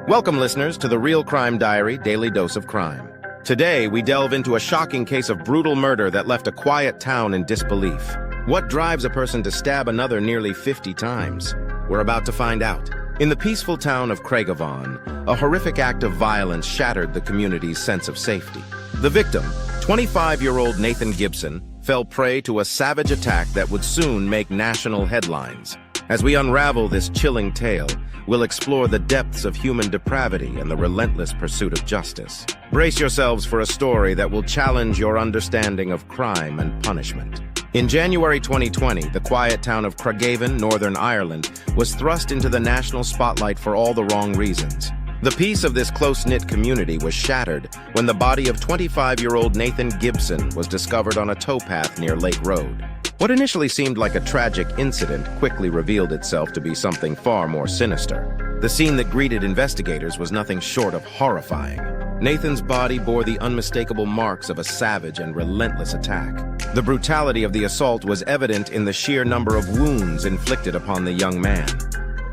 Welcome, listeners, to the Real Crime Diary Daily Dose of Crime. Today, we delve into a shocking case of brutal murder that left a quiet town in disbelief. What drives a person to stab another nearly 50 times? We're about to find out. In the peaceful town of Craigavon, a horrific act of violence shattered the community's sense of safety. The victim, 25-year-old Nathan Gibson, fell prey to a savage attack that would soon make national headlines. As we unravel this chilling tale, we'll explore the depths of human depravity and the relentless pursuit of justice. Brace yourselves for a story that will challenge your understanding of crime and punishment. In January 2020, the quiet town of Craigavon, Northern Ireland, was thrust into the national spotlight for all the wrong reasons. The peace of this close-knit community was shattered when the body of 25-year-old Nathan Gibson was discovered on a towpath near Lake Road. What initially seemed like a tragic incident quickly revealed itself to be something far more sinister. The scene that greeted investigators was nothing short of horrifying. Nathan's body bore the unmistakable marks of a savage and relentless attack. The brutality of the assault was evident in the sheer number of wounds inflicted upon the young man.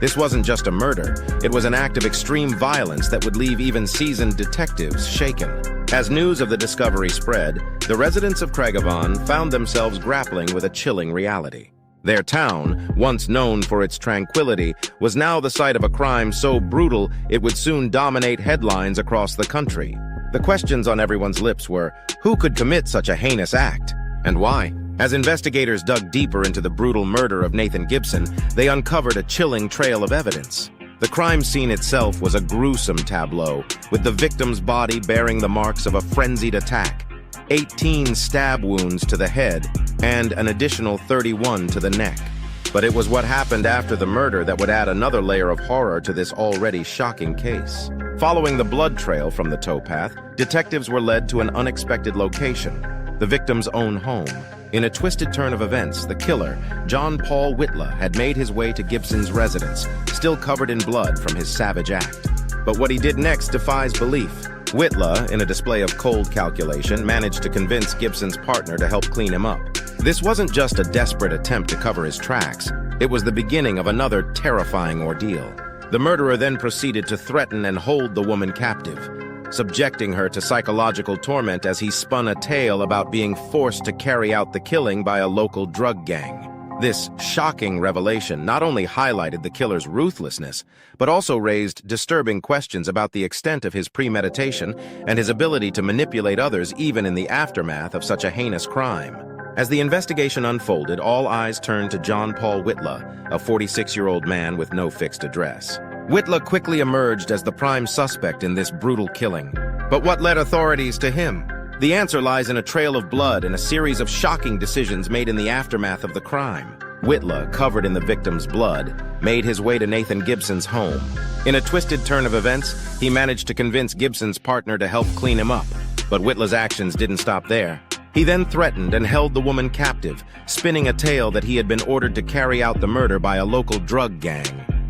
This wasn't just a murder, it was an act of extreme violence that would leave even seasoned detectives shaken. As news of the discovery spread, the residents of Craigavon found themselves grappling with a chilling reality. Their town, once known for its tranquility, was now the site of a crime so brutal it would soon dominate headlines across the country. The questions on everyone's lips were, who could commit such a heinous act? And why? As investigators dug deeper into the brutal murder of Nathan Gibson, they uncovered a chilling trail of evidence. The crime scene itself was a gruesome tableau, with the victim's body bearing the marks of a frenzied attack, 18 stab wounds to the head, and an additional 31 to the neck. But it was what happened after the murder that would add another layer of horror to this already shocking case. Following the blood trail from the towpath, detectives were led to an unexpected location, the victim's own home. In a twisted turn of events, the killer, John Paul Whitla, had made his way to Gibson's residence, still covered in blood from his savage act. But what he did next defies belief. Whitla, in a display of cold calculation, managed to convince Gibson's partner to help clean him up. This wasn't just a desperate attempt to cover his tracks. It was the beginning of another terrifying ordeal. The murderer then proceeded to threaten and hold the woman captive, subjecting her to psychological torment as he spun a tale about being forced to carry out the killing by a local drug gang. This shocking revelation not only highlighted the killer's ruthlessness, but also raised disturbing questions about the extent of his premeditation and his ability to manipulate others even in the aftermath of such a heinous crime. As the investigation unfolded, all eyes turned to John Paul Whitla, a 46-year-old man with no fixed address. Whitla quickly emerged as the prime suspect in this brutal killing. But what led authorities to him? The answer lies in a trail of blood and a series of shocking decisions made in the aftermath of the crime. Whitla, covered in the victim's blood, made his way to Nathan Gibson's home. In a twisted turn of events, he managed to convince Gibson's partner to help clean him up. But Whitla's actions didn't stop there. He then threatened and held the woman captive, spinning a tale that he had been ordered to carry out the murder by a local drug gang.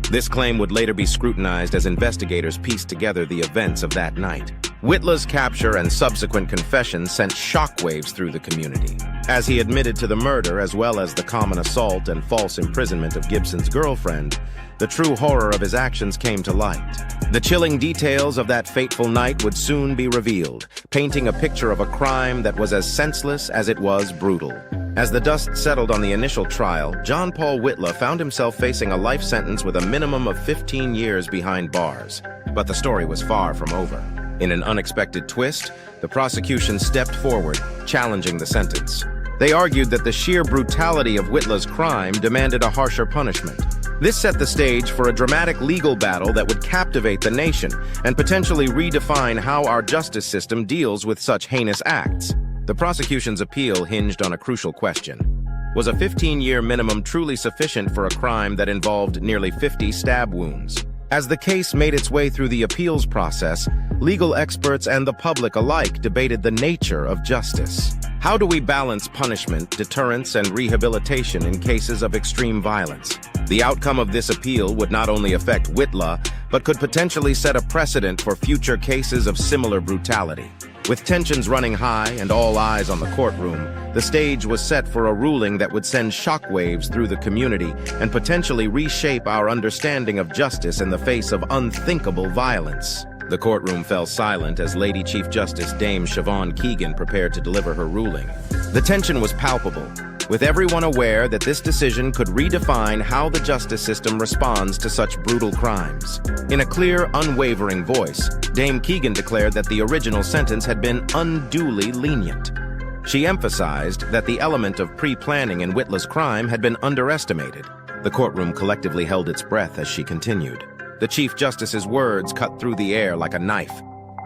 This claim would later be scrutinized as investigators pieced together the events of that night. Whitla's capture and subsequent confession sent shockwaves through the community. As he admitted to the murder as well as the common assault and false imprisonment of Gibson's girlfriend, the true horror of his actions came to light. The chilling details of that fateful night would soon be revealed, painting a picture of a crime that was as senseless as it was brutal. As the dust settled on the initial trial, John Paul Whitla found himself facing a life sentence with a minimum of 15 years behind bars. But the story was far from over. In an unexpected twist, the prosecution stepped forward, challenging the sentence. They argued that the sheer brutality of Whitla's crime demanded a harsher punishment. This set the stage for a dramatic legal battle that would captivate the nation and potentially redefine how our justice system deals with such heinous acts. The prosecution's appeal hinged on a crucial question. Was a 15-year minimum truly sufficient for a crime that involved nearly 50 stab wounds? As the case made its way through the appeals process, legal experts and the public alike debated the nature of justice. How do we balance punishment, deterrence, and rehabilitation in cases of extreme violence? The outcome of this appeal would not only affect Whitla, but could potentially set a precedent for future cases of similar brutality. With tensions running high and all eyes on the courtroom, the stage was set for a ruling that would send shockwaves through the community and potentially reshape our understanding of justice in the face of unthinkable violence. The courtroom fell silent as Lady Chief Justice Dame Siobhan Keegan prepared to deliver her ruling. The tension was palpable, with everyone aware that this decision could redefine how the justice system responds to such brutal crimes. In a clear, unwavering voice, Dame Keegan declared that the original sentence had been unduly lenient. She emphasized that the element of pre-planning in Whitla's crime had been underestimated. The courtroom collectively held its breath as she continued. The Chief Justice's words cut through the air like a knife.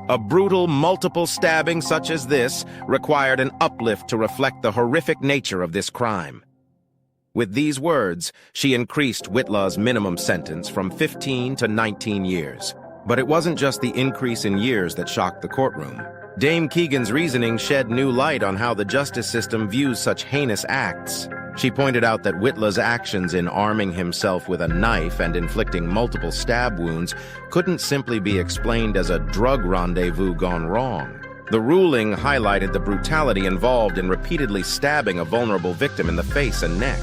A brutal, multiple stabbing such as this required an uplift to reflect the horrific nature of this crime. With these words, she increased Whitla's minimum sentence from 15 to 19 years. But it wasn't just the increase in years that shocked the courtroom. Dame Keegan's reasoning shed new light on how the justice system views such heinous acts. She pointed out that Whitla's actions in arming himself with a knife and inflicting multiple stab wounds couldn't simply be explained as a drug rendezvous gone wrong. The ruling highlighted the brutality involved in repeatedly stabbing a vulnerable victim in the face and neck.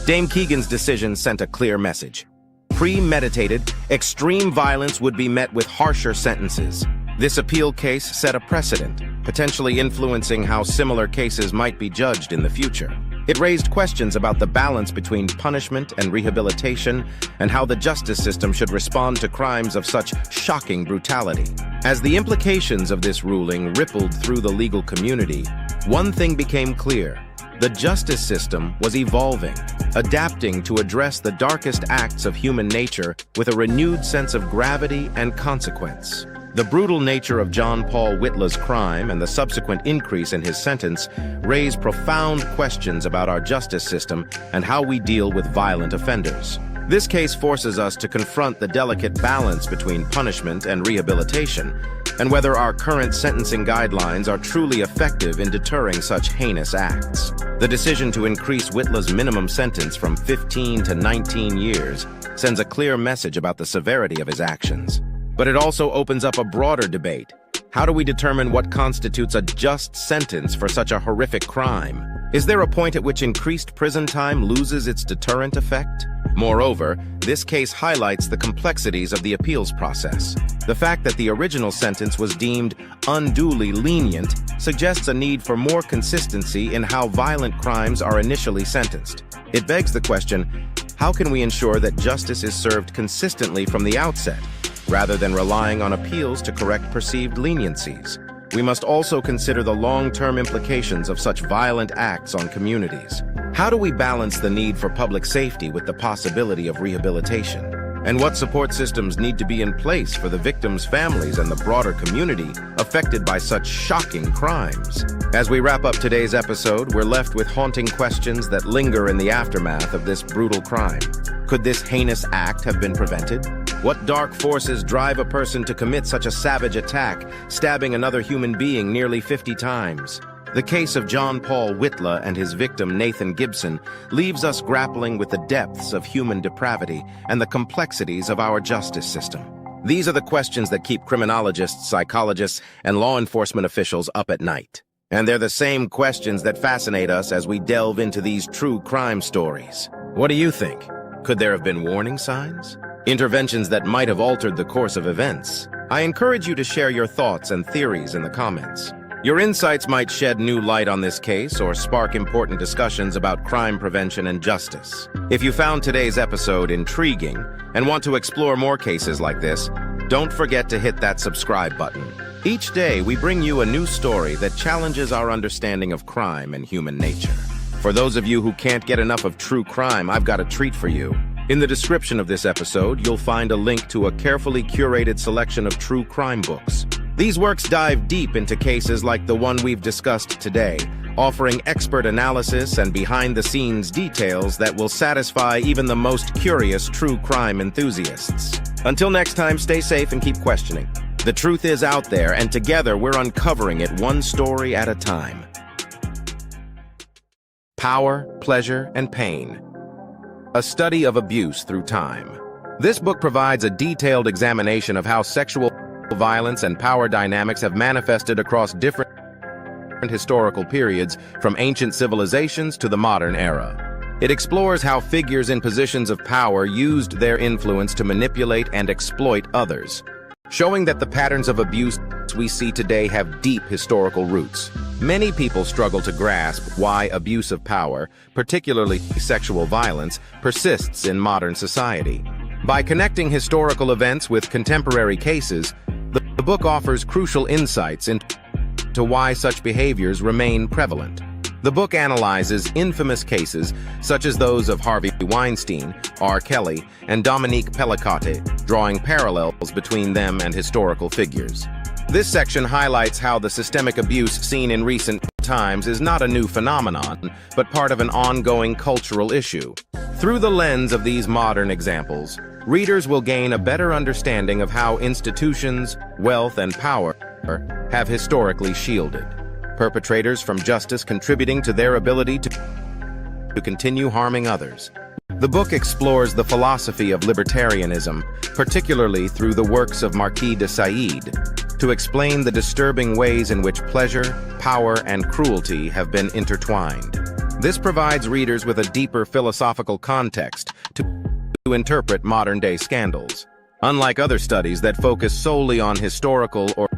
Dame Keegan's decision sent a clear message. Premeditated, extreme violence would be met with harsher sentences. This appeal case set a precedent, potentially influencing how similar cases might be judged in the future. It raised questions about the balance between punishment and rehabilitation and how the justice system should respond to crimes of such shocking brutality. As the implications of this ruling rippled through the legal community, one thing became clear. The justice system was evolving, adapting to address the darkest acts of human nature with a renewed sense of gravity and consequence. The brutal nature of John Paul Whitla's crime and the subsequent increase in his sentence raise profound questions about our justice system and how we deal with violent offenders. This case forces us to confront the delicate balance between punishment and rehabilitation, and whether our current sentencing guidelines are truly effective in deterring such heinous acts. The decision to increase Whitla's minimum sentence from 15 to 19 years sends a clear message about the severity of his actions. But it also opens up a broader debate. How do we determine what constitutes a just sentence for such a horrific crime? Is there a point at which increased prison time loses its deterrent effect? Moreover, this case highlights the complexities of the appeals process. The fact that the original sentence was deemed unduly lenient suggests a need for more consistency in how violent crimes are initially sentenced. It begs the question, how can we ensure that justice is served consistently from the outset, rather than relying on appeals to correct perceived leniencies? We must also consider the long-term implications of such violent acts on communities. How do we balance the need for public safety with the possibility of rehabilitation? And what support systems need to be in place for the victims' families and the broader community affected by such shocking crimes? As we wrap up today's episode, we're left with haunting questions that linger in the aftermath of this brutal crime. Could this heinous act have been prevented? What dark forces drive a person to commit such a savage attack, stabbing another human being nearly 50 times? The case of John Paul Whitla and his victim Nathan Gibson leaves us grappling with the depths of human depravity and the complexities of our justice system. These are the questions that keep criminologists, psychologists, and law enforcement officials up at night. And they're the same questions that fascinate us as we delve into these true crime stories. What do you think? Could there have been warning signs? Interventions that might have altered the course of events? I encourage you to share your thoughts and theories in the comments. Your insights might shed new light on this case or spark important discussions about crime prevention and justice. If you found today's episode intriguing and want to explore more cases like this, don't forget to hit that subscribe button. Each day, we bring you a new story that challenges our understanding of crime and human nature. For those of you who can't get enough of true crime, I've got a treat for you. In the description of this episode, you'll find a link to a carefully curated selection of true crime books. These works dive deep into cases like the one we've discussed today, offering expert analysis and behind-the-scenes details that will satisfy even the most curious true crime enthusiasts. Until next time, stay safe and keep questioning. The truth is out there, and together we're uncovering it one story at a time. Power, Pleasure, and Pain. A study of abuse through time. This book provides a detailed examination of how sexual violence and power dynamics have manifested across different historical periods, from ancient civilizations to the modern era. It explores how figures in positions of power used their influence to manipulate and exploit others, showing that the patterns of abuse we see today have deep historical roots. Many people struggle to grasp why abuse of power, particularly sexual violence, persists in modern society. By connecting historical events with contemporary cases, the book offers crucial insights into why such behaviors remain prevalent. The book analyzes infamous cases such as those of Harvey Weinstein, R. Kelly, and Dominique Pellicotte, drawing parallels between them and historical figures. This section highlights how the systemic abuse seen in recent times is not a new phenomenon, but part of an ongoing cultural issue. Through the lens of these modern examples, readers will gain a better understanding of how institutions, wealth, and power have historically shielded perpetrators from justice, contributing to their ability to continue harming others. The book explores the philosophy of libertarianism, particularly through the works of Marquis de Sade, to explain the disturbing ways in which pleasure, power, and cruelty have been intertwined. This provides readers with a deeper philosophical context to interpret modern-day scandals. Unlike other studies that focus solely on historical or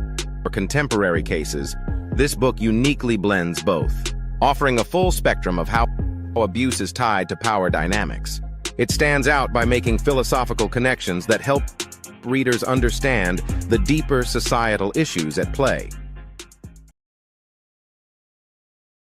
contemporary cases, this book uniquely blends both, offering a full spectrum of how abuse is tied to power dynamics. It stands out by making philosophical connections that help readers understand the deeper societal issues at play.